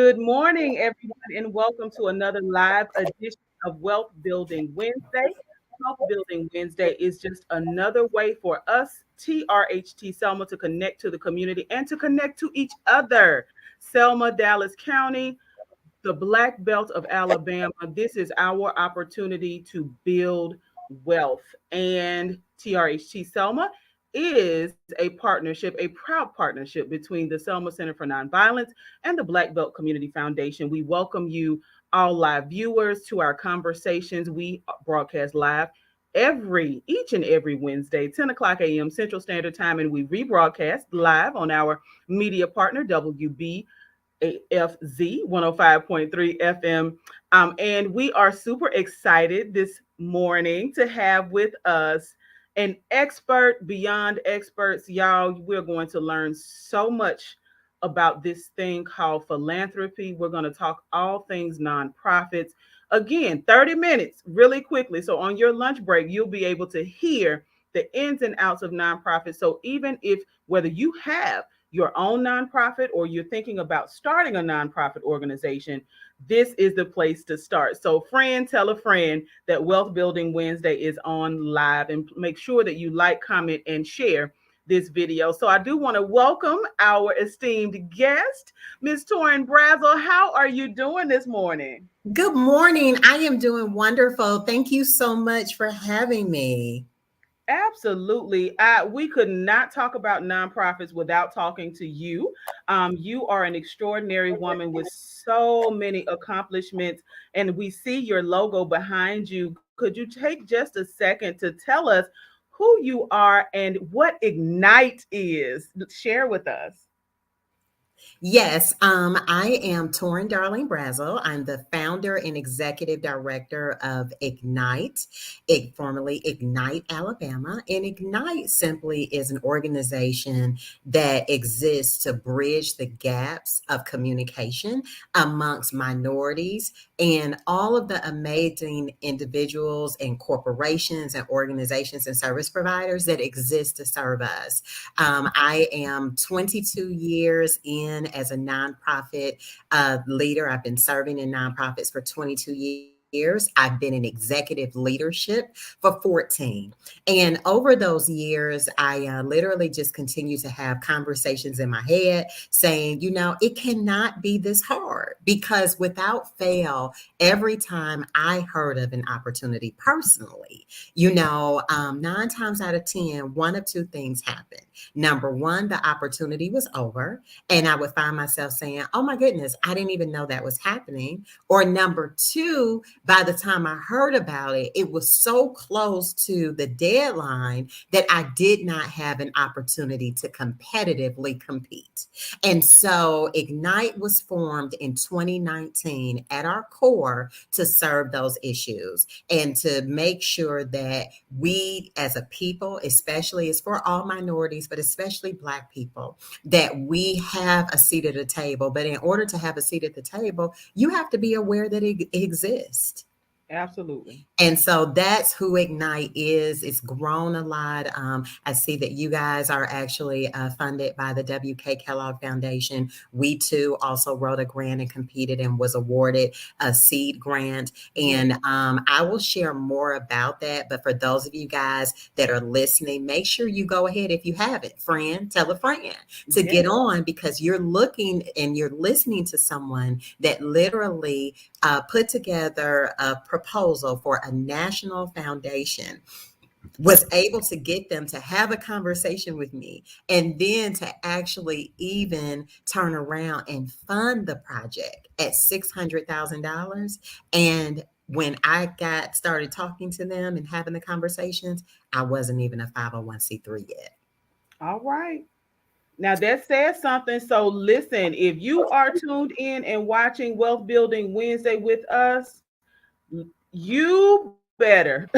Good morning, everyone, and welcome to another live edition of Wealth Building Wednesday. Wealth Building Wednesday is just another way for us, TRHT Selma, to connect to the community and to connect to each other. Selma, Dallas County, the Black Belt of Alabama. This is our opportunity to build wealth. And TRHT Selma is a partnership, a proud partnership between the Selma Center for Nonviolence and the Black Belt Community Foundation. We welcome you, all live viewers, to our conversations. We broadcast live each and every Wednesday, 10 o'clock a.m. Central Standard Time, and we rebroadcast live on our media partner, WB AFZ 105.3 FM. And we are super excited this morning to have with us an expert beyond experts. Y'all, we're going to learn so much about this thing called philanthropy. We're going to talk all things nonprofits. Again, 30 minutes really quickly. So on your lunch break, you'll be able to hear the ins and outs of nonprofits. So even if whether you have your own nonprofit or you're thinking about starting a nonprofit organization, this is the place to start. So friend, tell a friend that Wealth Building Wednesday is on live, and make sure that you like, comment, and share this video. So I do want to welcome our esteemed guest, Ms. Torin Brazzle. How are you doing this morning? Good morning. I am doing wonderful. Thank you so much for having me. Absolutely. We could not talk about nonprofits without talking to you. You are an extraordinary woman with so many accomplishments, and we see your logo behind you. Could you take just a second to tell us who you are and what Ignite is? Share with us. Yes, I am Torin Brazzle. I'm the founder and executive director of Ignite, formerly Ignite Alabama. And Ignite simply is an organization that exists to bridge the gaps of communication amongst minorities and all of the amazing individuals and corporations and organizations and service providers that exist to serve us. I am 22 years in as a nonprofit leader. I've been serving in nonprofits for 22 years. I've been in executive leadership for 14. And over those years, I literally just continue to have conversations in my head saying, it cannot be this hard, because without fail, every time I heard of an opportunity personally, 9 times out of 10, one of two things happened. Number one, the opportunity was over, and I would find myself saying, oh my goodness, I didn't even know that was happening. Or number two, by the time I heard about it, it was so close to the deadline that I did not have an opportunity to competitively compete. And so Ignite was formed in 2019 at our core to serve those issues and to make sure that we as a people, especially it's for all minorities, but especially Black people, that we have a seat at the table. But in order to have a seat at the table, you have to be aware that it exists. Absolutely. And so that's who Ignite is. It's grown a lot. I see that you guys are actually funded by the W.K. Kellogg Foundation. We too also wrote a grant and competed and was awarded a seed grant. And I will share more about that. But for those of you guys that are listening, make sure you go ahead, if you haven't, tell a friend to get on, because you're looking and you're listening to someone that literally put together a proposal for a national foundation, was able to get them to have a conversation with me, and then to actually even turn around and fund the project at $600,000. And when I started talking to them and having the conversations, I wasn't even a 501c3 yet. All right. Now that says something. So listen, if you are tuned in and watching Wealth Building Wednesday with us, you better,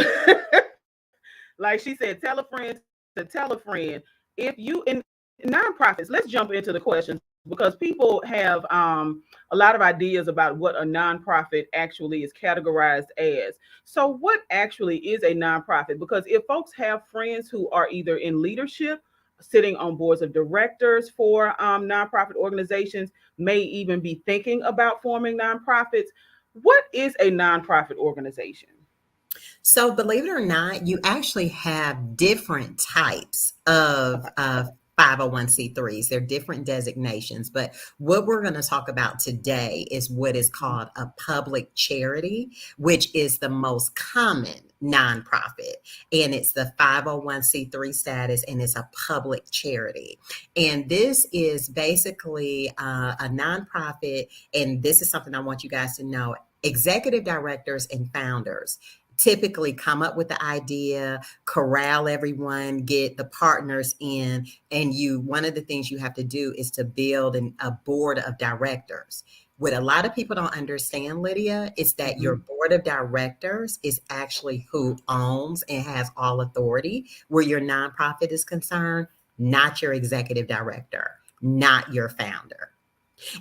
like she said, tell a friend to tell a friend. If you in nonprofits, let's jump into the questions, because people have a lot of ideas about what a nonprofit actually is categorized as. So what actually is a nonprofit? Because if folks have friends who are either in leadership sitting on boards of directors for nonprofit organizations, may even be thinking about forming nonprofits. What is a nonprofit organization? So, believe it or not, you actually have different types Okay. of 501c3s. They're different designations. But what we're going to talk about today is what is Mhm. called a public charity, which is the most common nonprofit. And it's the 501c3 status, and it's a public charity. And this is basically a nonprofit. And this is something I want you guys to know. Executive directors and founders typically come up with the idea, corral everyone, get the partners in, and you one of the things you have to do is to build a board of directors. What a lot of people don't understand, Lydia, is that your Mhm. board of directors is actually who owns and has all authority where your nonprofit is concerned, not your executive director, not your founder.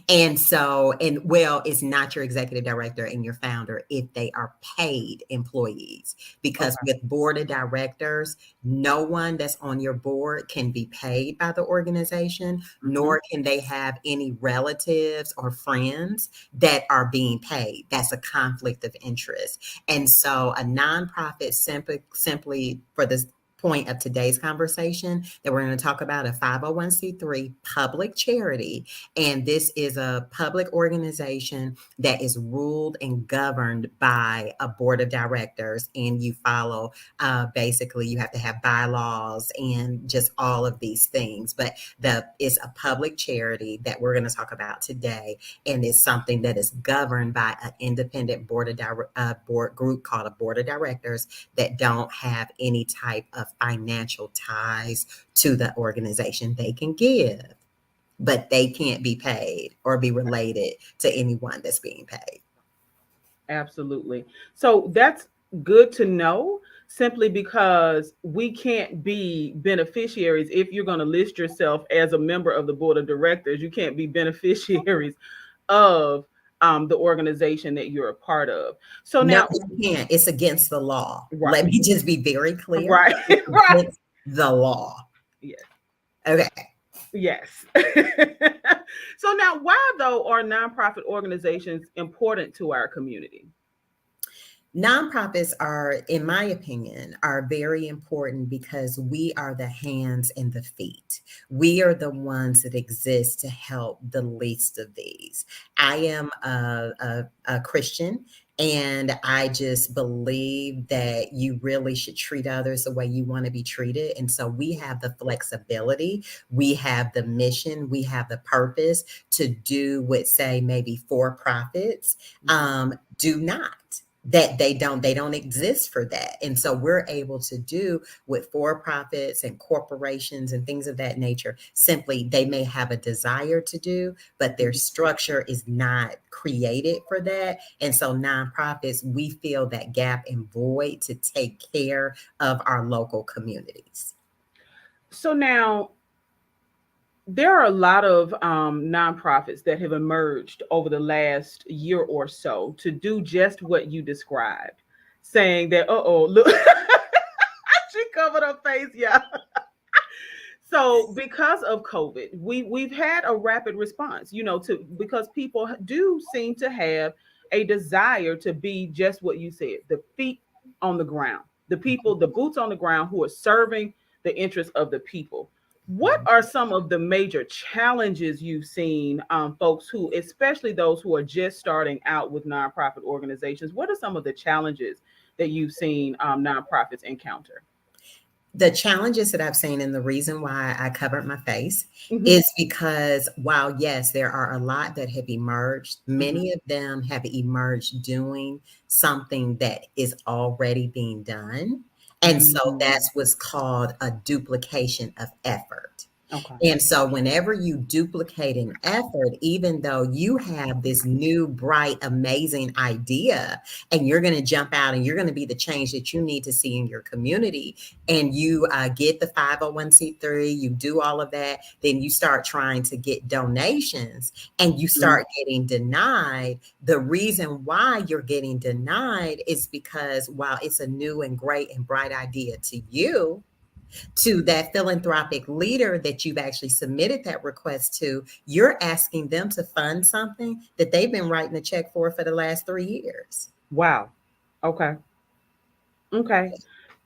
And so, and well, it's not your executive director and your founder if they are paid employees. Because Okay. with board of directors, no one that's on your board can be paid by the organization, Mhm. nor can they have any relatives or friends that are being paid. That's a conflict of interest. And so a nonprofit simply for this point of today's conversation that we're going to talk about a 501c3 public charity, and this is a public organization that is ruled and governed by a board of directors. And you follow, basically, you have to have bylaws and just all of these things. But it's a public charity that we're going to talk about today. And it's something that is governed by an independent board group called a board of directors that don't have any type of financial ties to the organization. They can give, but they can't be paid or be related to anyone that's being paid. Absolutely. So that's good to know, simply because we can't be beneficiaries if you're going to list yourself as a member of the board of directors. You can't be beneficiaries of the organization that you're a part of. So No, now, you can't. It's against the law. right, Let me just be very clear. right, It's right. against the law. Yes, Okay. yes. So now, why though are nonprofit organizations important to our community? Nonprofits are, in my opinion, are very important because we are the hands and the feet. We are the ones that exist to help the least of these. I am a Christian, and I just believe that you really should treat others the way you want to be treated. And so we have the flexibility, we have the mission, we have the purpose to do what, say, maybe for profits Mhm. do not, that they don't exist for that. And so we're able to do with for profits and corporations and things of that nature. Simply, they may have a desire to do, but their Mhm. structure is not created for that. And so nonprofits, we fill that gap and void to take care of our local communities. So now, there are a lot of nonprofits that have emerged over the last year or so to do just what you described, saying that, oh, look, she covered her face, yeah. So because of COVID, we've had a rapid response, to because people do seem to have a desire to be just what you said, the feet on the ground, the people, the boots on the ground who are serving the interests of the people. What are some of the major challenges you've seen, folks who, especially those who are just starting out with nonprofit organizations? What are some of the challenges that you've seen nonprofits encounter? The challenges that I've seen and the reason why I covered my face Hmm. is because while, yes, there are a lot that have emerged, Hmm. many of them have emerged doing something that is already being done. And so Mm. that's what's called a duplication of effort. Okay. And so, whenever you duplicate an effort, even though you have this new, bright, amazing idea, and you're going to jump out and you're going to be the change that you need to see in your community, and you get the 501c3, you do all of that, then you start trying to get donations and you Mhm. start getting denied. The reason why you're getting denied is because while it's a new and great and bright idea to you, To that philanthropic leader that you've actually submitted that request to, you're asking them to fund something that they've been writing a check for the last 3 years. Wow. Okay. Okay.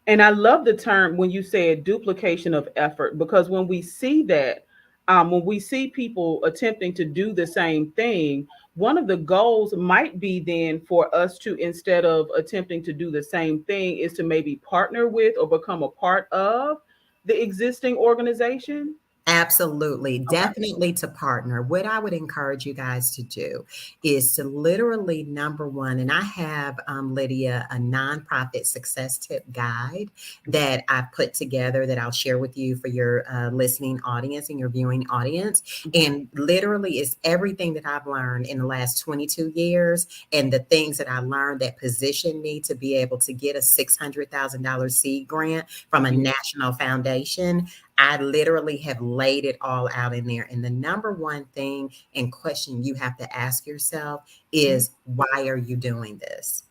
And I love the term when you said duplication of effort, because when we see that, when we see people attempting to do the same thing, one of the goals might be then for us to, instead of attempting to do the same thing, is to maybe partner with or become a part of the existing organization. Absolutely. Okay. Definitely to partner. What I would encourage you guys to do is to literally, number one, and I have, Lydia, a nonprofit success tip guide that I've put together that I'll share with you for your listening audience and your viewing audience. Mhm. And literally, is everything that I've learned in the last 22 years and the things that I learned that positioned me to be able to get a $600,000 seed grant from a Yes. national foundation. I literally have laid it all out in there. And the number one thing and question you have to ask yourself Mhm. is, why are you doing this?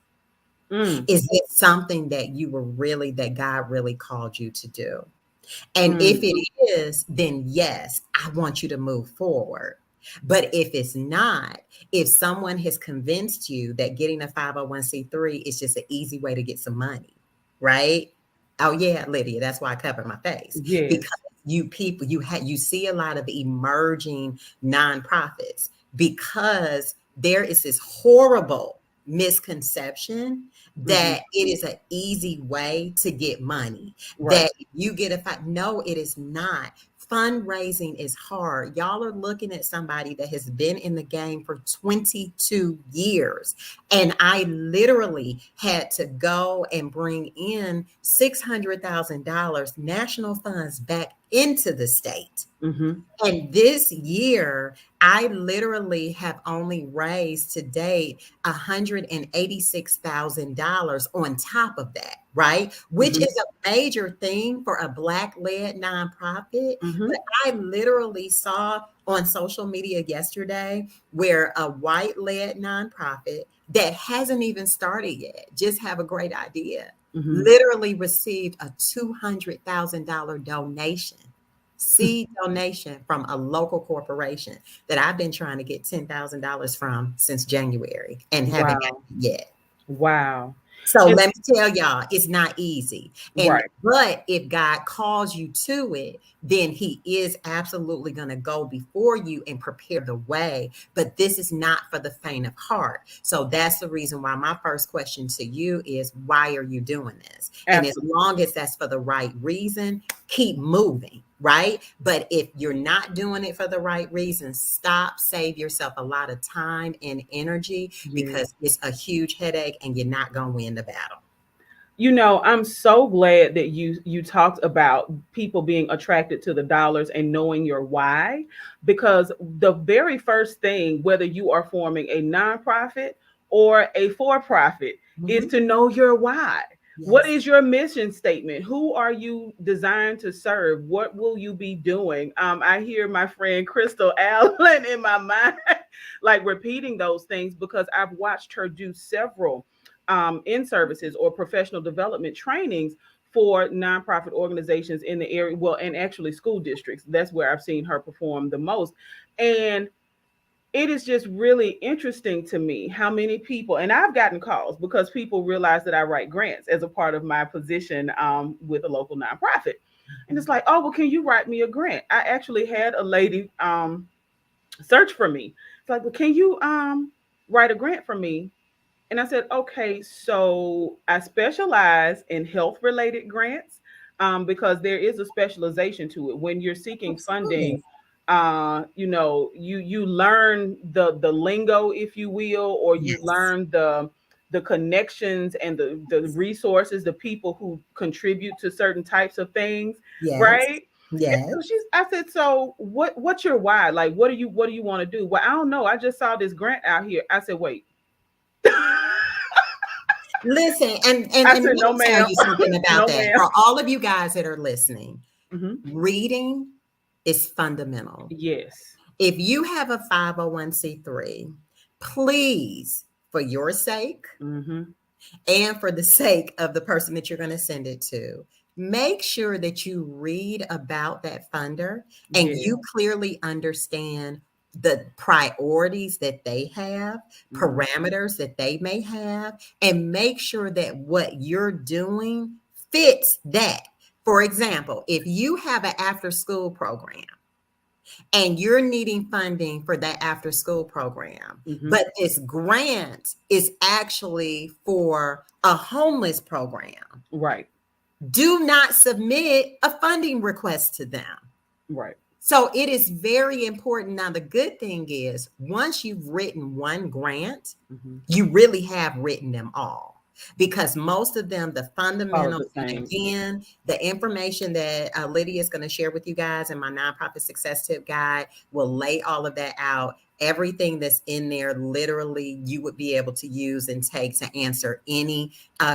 Mm, Is it something that you were really, that God really called you to do? And if mm, it is, then yes, I want you to move forward. But if it's not, if someone has convinced you that getting a 501c3 is just an easy way to get some money, right? Oh yeah, Lydia, that's why I covered my face. Because yes. you people, you see a lot of emerging nonprofits because there is this horrible misconception Hmm. that it is an easy way to get money, Right. that you get a fight. No, it is not. Fundraising is hard. Y'all are looking at somebody that has been in the game for 22 years. And I literally had to go and bring in $600,000 national funds back into the state. Hmm. And this year, I literally have only raised to date $186,000 on top of that, right? Which Hmm. is a major thing for a Black-led nonprofit. But Hmm. I literally saw on social media yesterday where a white-led nonprofit that hasn't even started yet, just have a great idea, Hmm. literally received a $200,000 donation, seed donation from a local corporation that I've been trying to get $10,000 from since January and haven't got Wow. it yet. Wow. So And let me tell y'all, it's not easy. And right. but if God calls you to it, then he is absolutely going to go before you and prepare the way. But this is not for the faint of heart. So that's the reason why my first question to you is, why are you doing this? And as Absolutely. long as that's for the right reason, keep moving, right? But if you're not doing it for the right reason, stop, save yourself a lot of time and energy, Yes. because it's a huge headache and you're not going to win the battle. I'm so glad that you talked about people being attracted to the dollars and knowing your why, because the very first thing, whether you are forming a nonprofit or a for-profit, is Mhm. to know your why. What Yes. is your mission statement? Who are you designed to serve? What will you be doing? I hear my friend Crystal Allen in my mind, like repeating those things because I've watched her do several in services or professional development trainings for nonprofit organizations in the area. Well, and actually school districts. That's where I've seen her perform the most. And it is just really interesting to me how many people, and I've gotten calls because people realize that I write grants as a part of my position with a local nonprofit. And it's like, oh, well, can you write me a grant? I actually had a lady search for me. It's like, well, can you write a grant for me? And I said, okay, so I specialize in health related grants because there is a specialization to it. When you're seeking Absolutely. funding, you learn the lingo, if you will, or you Yes. learn the connections and the resources, the people who contribute to certain types of things, Yes. right? And Yes. so I said, so what's your why? Like, what do you want to do? Well, I don't know. I just saw this grant out here. I said, wait. Listen, and I let said, no, me tell ma'am. you something about No, that. ma'am. For all of you guys that are listening, Hmm. reading is fundamental. Yes. If you have a 501c3, please, for your sake Hmm. and for the sake of the person that you're going to send it to, make sure that you read about that funder and Yeah. you clearly understand the priorities that they have, Mhm. parameters that they may have, and make sure that what you're doing fits that. For example, if you have an after school program and you're needing funding for that after school program, Mhm. but this grant is actually for a homeless program, Right. do not submit a funding request to them. Right. So it is very important. Now, the good thing is, once you've written one grant, Mhm. you really have written them all because most of them, the Follow fundamentals, the and same. again, the information that Lydia is going to share with you guys in my nonprofit success tip guide will lay all of that out. Everything that's in there, literally, you would be able to use and take to answer any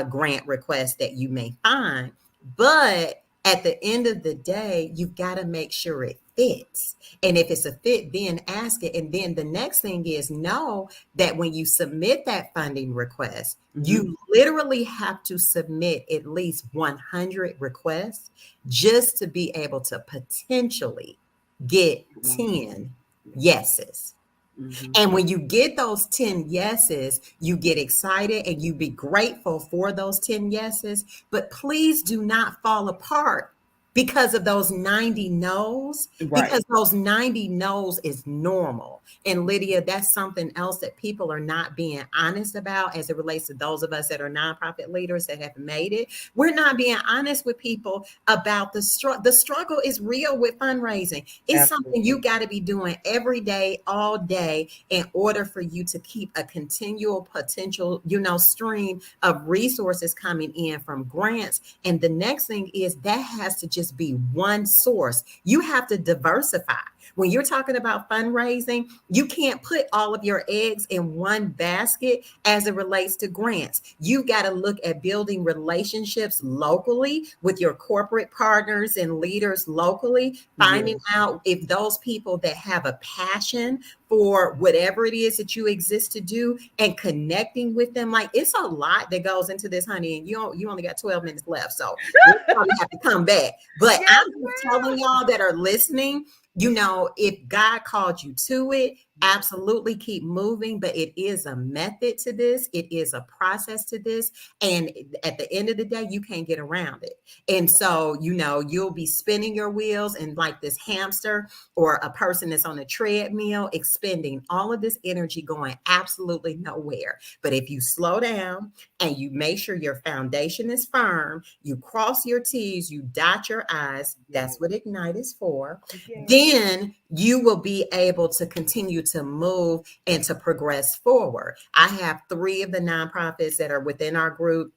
grant request that you may find. But at the end of the day, you've got to make sure it fits. And if it's a fit, then ask it. And then the next thing is know that when you submit that funding request, Mhm. you literally have to submit at least 100 requests just to be able to potentially get One. 10 Yeah. yeses. Mhm. And when you get those 10 yeses, you get excited and you be grateful for those 10 yeses. But please do not fall apart because of those 90 no's, Right. because those 90 no's is normal. And Lydia, that's something else that people are not being honest about as it relates to those of us that are nonprofit leaders that have made it. We're not being honest with people about the struggle. The struggle is real with fundraising. It's something Absolutely. you got to be doing every day, all day, in order for you to keep a continual potential, stream of resources coming in from grants. And the next thing is that has to just be one source. You have to diversify. When you're talking about fundraising, you can't put all of your eggs in one basket as it relates to grants. You got to look at building relationships locally with your corporate partners and leaders locally, finding Yes. out if those people that have a passion for whatever it is that you exist to do and connecting with them. Like it's a lot that goes into this, honey. And you only got 12 minutes left. So we'll probably have to come back. But Yes, I'm just telling ma'am. y'all that are listening, if God called you to it, Yes. absolutely keep moving. But it is a method to this, it is a process to this. And at the end of the day, you can't get around it. And so, you'll be spinning your wheels and like this hamster or a person that's on a treadmill, expending all of this energy going absolutely nowhere. But if you slow down and you make sure your foundation is firm, you cross your T's, you dot your I's, Yes. that's what Ignite is for, Yes. then you will be able to continue to move and to progress forward. I have 3 of the nonprofits that are within our group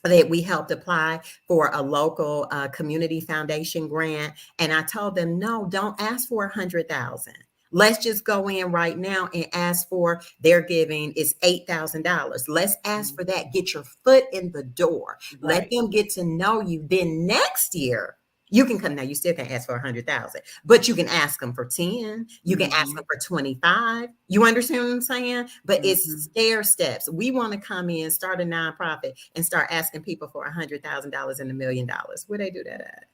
that we helped apply for a local community foundation grant. And I told them, no, don't ask for 100,000. Let's just go in right now and ask for their giving is $8,000. Let's ask for that. Get your foot in the door. Let Right. them get to know you. Then next year, you can come. Now you still can't ask for 100,000, but you can ask them for 10. You can ask them Mhm. for 25. You understand what I'm saying? But it's Mhm. stair steps. We want to come in, start a nonprofit, and start asking people for $100,000 and $1 million. Where they do that at?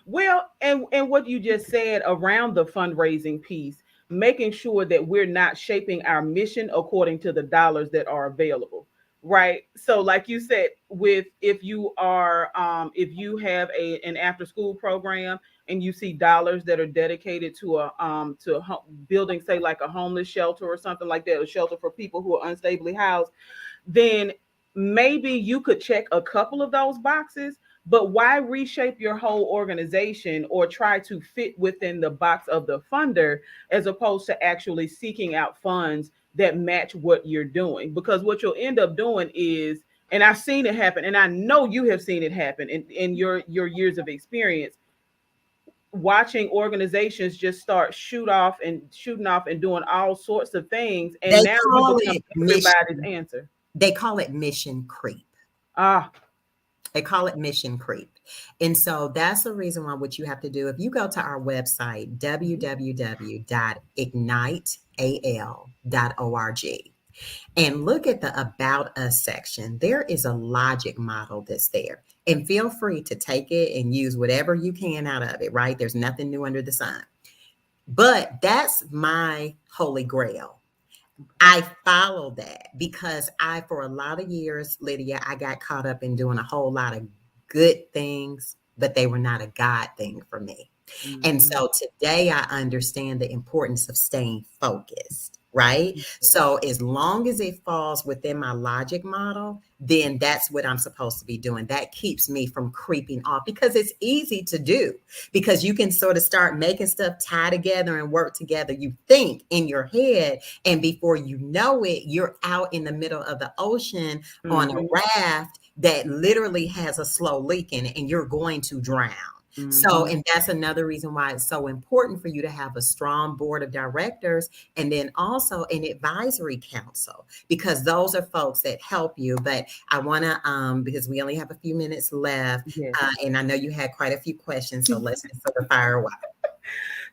Well, and what you just said around the fundraising piece, making sure that we're not shaping our mission according to the dollars that are available, right? So, like you said, with if you have an after school program and you see dollars that are dedicated to building, say like a homeless shelter or something like that, a shelter for people who are unstably housed, then maybe you could check a couple of those boxes, but why reshape your whole organization or try to fit within the box of the funder as opposed to actually seeking out funds that match what you're doing? Because what you'll end up doing is, and I've seen it happen, and I know you have seen it happen in your years of experience, watching organizations just start shooting off and doing all sorts of things, and They now you call become it everybody's mission. answer. They call it mission creep. Ah. They call it mission creep. And so that's the reason why what you have to do. If you go to our website, Mhm. www.igniteal.org, and look at the About Us section, there is a logic model that's there. And feel free to take it and use whatever you can out of it, right? There's nothing new under the sun. But that's my holy grail. Okay. I follow that because for a lot of years, Lydia, I got caught up in doing a whole lot of good things, but they were not a God thing for me. And Mhm. so today I understand the importance of staying focused, right? So as long as it falls within my logic model, then that's what I'm supposed to be doing. That keeps me from creeping off because it's easy to do because you can sort of start making stuff tie together and work together. You think in your head, and before you know it, you're out in the middle of the ocean on a Mhm. raft that literally has a slow leak in it and you're going to drown. So, Mhm. and that's another reason why it's so important for you to have a strong board of directors and then also an advisory council, because those are folks that help you. But I want to, because we only have a few minutes left, Yes. and I know you had quite a few questions, so let's just sort of fire away.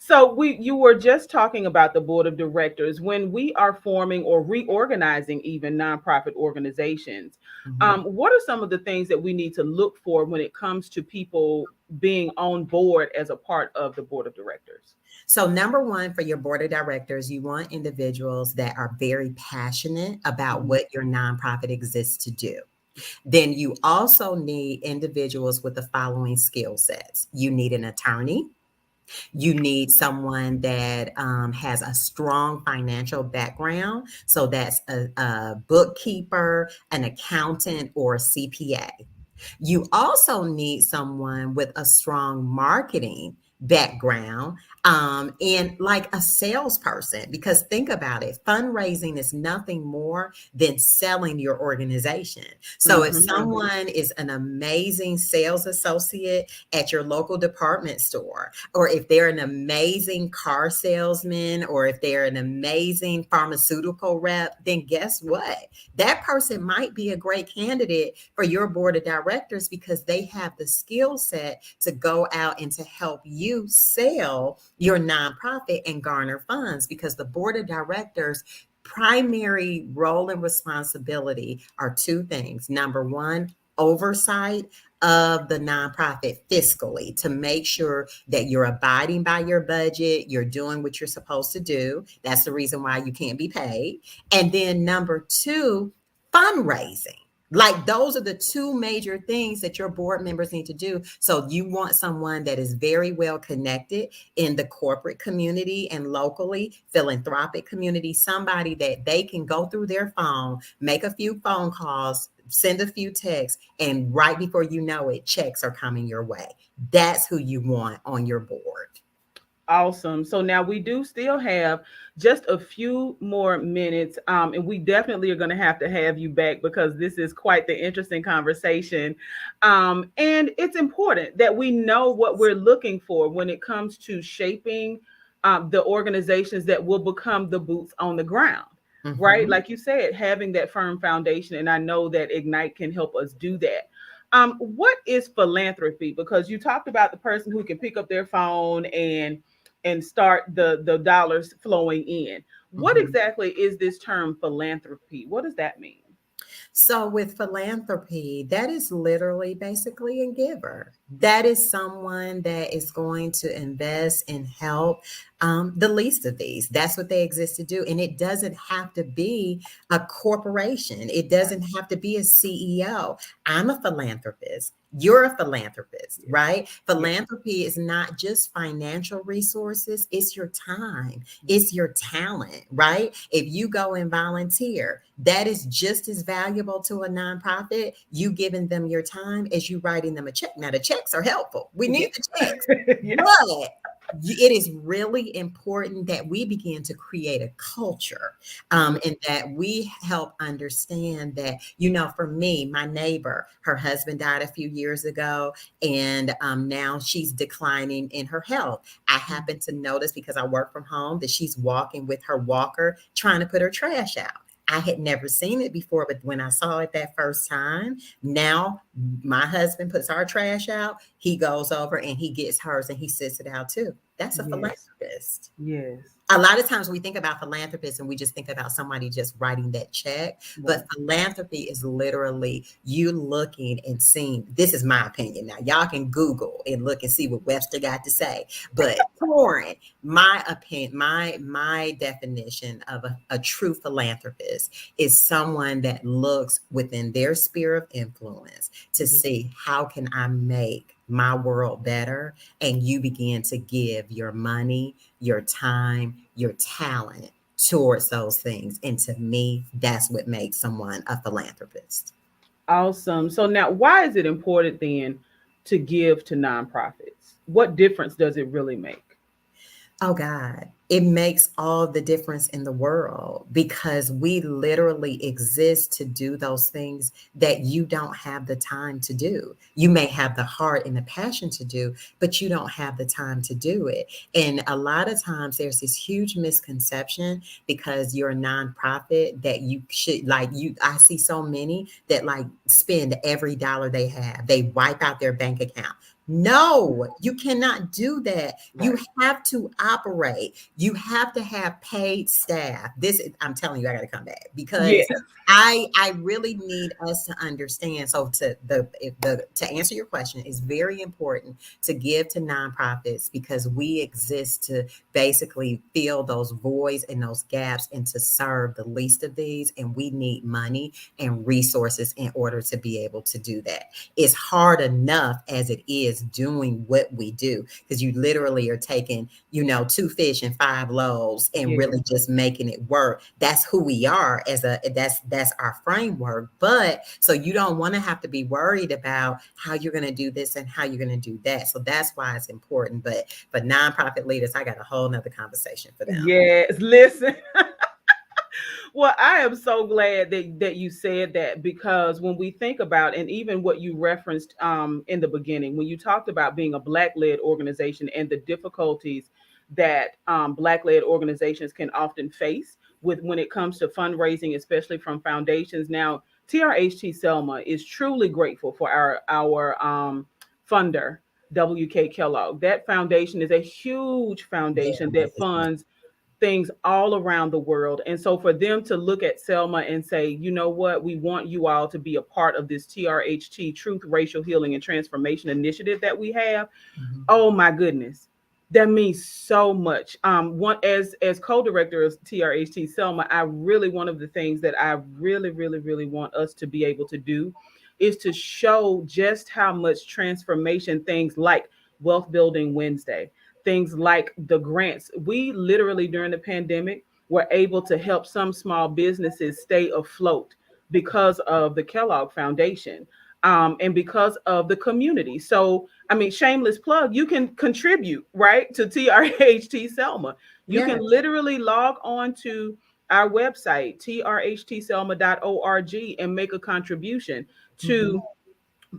So you were just talking about the board of directors when we are forming or reorganizing even nonprofit organizations. Mhm. What are some of the things that we need to look for when it comes to people being on board as a part of the board of directors? So, number one, for your board of directors, you want individuals that are very passionate about Mhm. what your nonprofit exists to do. Then you also need individuals with the following skill sets. You need an attorney. You need someone that has a strong financial background. So that's a bookkeeper, an accountant, or a CPA. You also need someone with a strong marketing background and like a salesperson, because think about it, fundraising is nothing more than selling your organization. So if Mhm. someone is an amazing sales associate at your local department store, or if they're an amazing car salesman, or if they're an amazing pharmaceutical rep, then guess what? That person might be a great candidate for your board of directors because they have the skill set to go out and to help you sell your nonprofit and garner funds, because the board of directors primary role and responsibility are two things. Number one, oversight of the nonprofit fiscally to make sure that you're abiding by your budget, you're doing what you're supposed to do. That's the reason why you can't be paid. And then number two, fundraising. Like those are the two major things that your board members need to do. So you want someone that is very well connected in the corporate community and locally, philanthropic community, somebody that they can go through their phone, make a few phone calls, send a few texts, and right before you know it, checks are coming your way. That's who you want on your board. Awesome. So now we do still have just a few more minutes, and we definitely are going to have you back because this is quite the interesting conversation. And it's important that we know what we're looking for when it comes to shaping the organizations that will become the boots on the ground, right? Mhm. Like you said, having that firm foundation, and I know that Ignite can help us do that. What is philanthropy? Because you talked about the person who can pick up their phone and start the dollars flowing in. What Mhm. exactly is this term philanthropy? What does that mean? So, with philanthropy, that is literally basically a giver. That is someone that is going to invest and help the least of these. That's what they exist to do. And it doesn't have to be a corporation, it Right. doesn't have to be a CEO. I'm a philanthropist. You're a philanthropist, Yes. right? Yes. Philanthropy is not just financial resources, it's your time, it's your talent, right? If you go and volunteer, that is just as valuable to a nonprofit, you giving them your time, as you writing them a check. Now, the checks are helpful. We Yes. need the checks. Yeah. But it is really important that we begin to create a culture Mhm. and that we help understand that, you know, for me, my neighbor, her husband died a few years ago, and now she's declining in her health. I happen to notice because I work from home that she's walking with her walker trying to put her trash out. I had never seen it before, but when I saw it that first time, now my husband puts our trash out. he goes over and he gets hers and he sits it out too. That's a Yes. philanthropist. Yes. A lot of times we think about philanthropists and we just think about somebody just writing that check. But Right. philanthropy is literally you looking and seeing. This is my opinion. Now, y'all can Google and look and see what Webster got to say. But Torin, my opinion, my definition of a true philanthropist is someone that looks within their sphere of influence to Mhm. see how can I make my world better, and you begin to give your money, your time, your talent towards those things. And to me, that's what makes someone a philanthropist. Awesome. So now, why is it important then to give to nonprofits? What difference does it really make? Oh God, it makes all the difference in the world because we literally exist to do those things that you don't have the time to do. You may have the heart and the passion to do, but you don't have the time to do it. And a lot of times there's this huge misconception because you're a nonprofit that you should like you I see so many that like spend every dollar they have. They wipe out their bank account. No, you cannot do that. You Right. have to operate. You have to have paid staff. I'm telling you, I got to come back Yeah. because I really need us to understand. So to answer your question, it's very important to give to nonprofits because we exist to basically fill those voids and those gaps and to serve the least of these. And we need money and resources in order to be able to do that. It's hard enough as it is doing what we do because you literally are taking, two fish and five loaves and Yeah. really just making it work. That's who we are that's our framework. But so you don't want to have to be worried about how you're going to do this and how you're going to do that. So that's why it's important. But for nonprofit leaders, I got a whole nother conversation for them. Yes. Listen. Well, I am so glad that you said that because when we think about and even what you referenced in the beginning, when you talked about being a Black led organization and the difficulties that Black led organizations can often face with when it comes to fundraising, especially from foundations. Now, TRHT Selma is truly grateful for our funder, WK Kellogg. That foundation is a huge foundation that Yes. funds things all around the world. And so for them to look at Selma and say, you know what, we want you all to be a part of this TRHT, Truth, Racial Healing, and Transformation initiative that we have. Mhm. Oh my goodness. That means so much. One as co-director of TRHT Selma, I really one of the things that I really, really, really want us to be able to do is to show just how much transformation things like Wealth Building Wednesday, things like the grants. We literally during the pandemic were able to help some small businesses stay afloat because of the Kellogg Foundation and because of the community. So I mean, shameless plug, you can contribute, right, to TRHT Selma. You can Yes. literally log on to our website, trhtselma.org, and make a contribution Mhm. to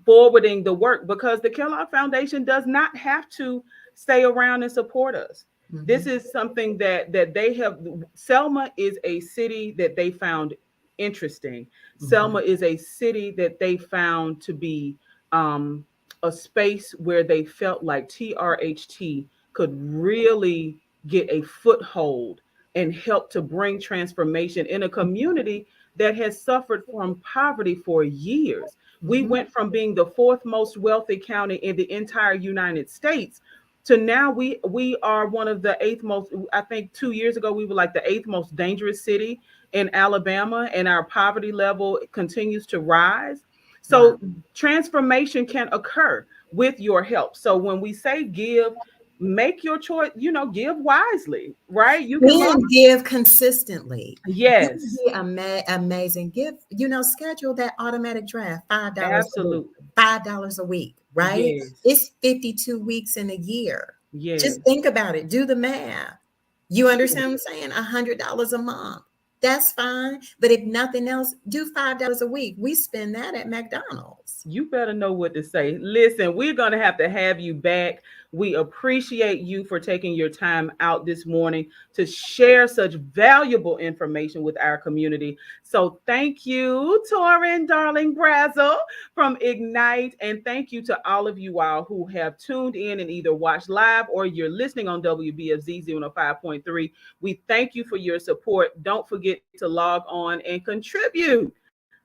forwarding the work because the Kellogg Foundation does not have to stay around and support us. This Mhm. is something that they have. Selma is a city that they found interesting. Selma Mhm. is a city that they found to be um, a space where they felt like TRHT could really get a foothold and help to bring transformation in a community that has suffered from poverty for years. We Mhm. went from being the fourth most wealthy county in the entire United States to now we are one of the eighth most. I think 2 years ago we were like the eighth most dangerous city in Alabama, and our poverty level continues to rise. Wow. So transformation can occur with your help. So when we say give, make your choice. Give wisely, right? You can log. And give consistently. This would Yes, be amazing. Give, schedule that automatic draft, $5 a week, absolutely. $5 a week, right? Yes, It's 52 weeks in a year. Just yes, think about it. Do the math. You yes. understand what I'm saying? $100 a month. That's fine. But if nothing else, do $5 a week. We spend that at McDonald's. You better know what to say. Listen, we're going to have you back. We appreciate you for taking your time out this morning to share such valuable information with our community. So thank you, Torin, darling Brazzle from Ignite. And thank you to all of you all who have tuned in and either watched live or you're listening on WBFZ 105.3. We thank you for your support. Don't forget to log on and contribute.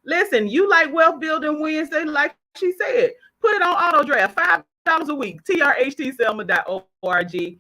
Listen, you like Wealth Building Wednesday, like she said, put it on auto draft, $5 a week, trhtselma.org.